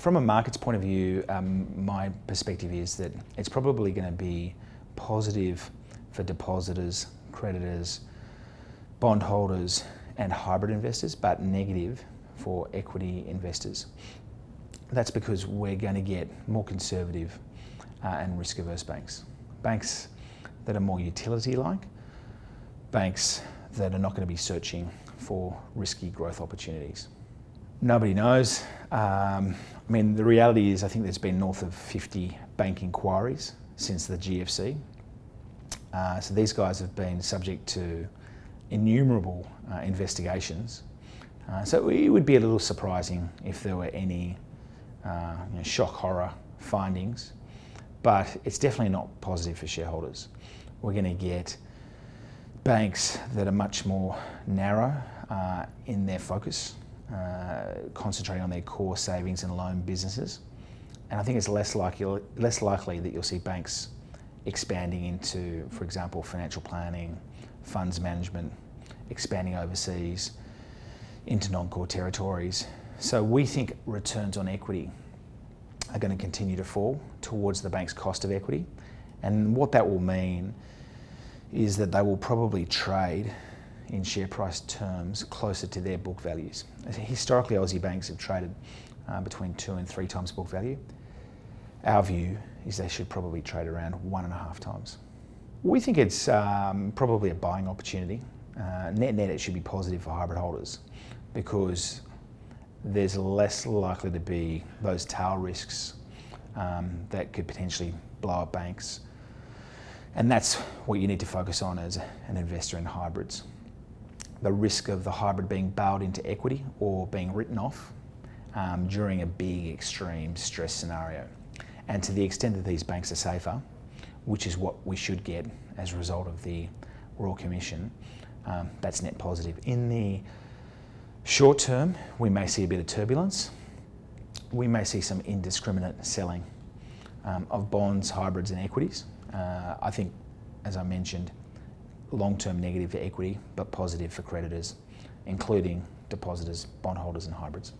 From a market's point of view, my perspective is that it's probably going to be positive for depositors, creditors, bondholders and hybrid investors, but negative for equity investors. That's because we're going to get more conservative and risk-averse banks. Banks that are more utility-like, banks that are not going to be searching for risky growth opportunities. Nobody knows. I mean, the reality is I think there's been north of 50 bank inquiries since the GFC. So these guys have been subject to innumerable investigations. So it would be a little surprising if there were any shock horror findings, but it's definitely not positive for shareholders. We're going to get banks that are much more narrow in their focus, concentrating on their core savings and loan businesses. And I think it's less likely that you'll see banks expanding into, for example, financial planning, funds management, expanding overseas into non-core territories. So we think returns on equity are going to continue to fall towards the bank's cost of equity. And what that will mean is that they will probably trade in share price terms closer to their book values. Historically, Aussie banks have traded between 2 and 3 times book value. Our view is they should probably trade around 1.5 times. We think it's probably a buying opportunity. Net, it should be positive for hybrid holders because there's less likely to be those tail risks that could potentially blow up banks. And that's what you need to focus on as an investor in hybrids. The risk of the hybrid being bailed into equity or being written off during a big extreme stress scenario. And to the extent that these banks are safer, which is what we should get as a result of the Royal Commission, that's net positive. In the short term, we may see a bit of turbulence. We may see some indiscriminate selling of bonds, hybrids and equities. I think, as I mentioned, long-term negative for equity, but positive for creditors, including depositors, bondholders and hybrids.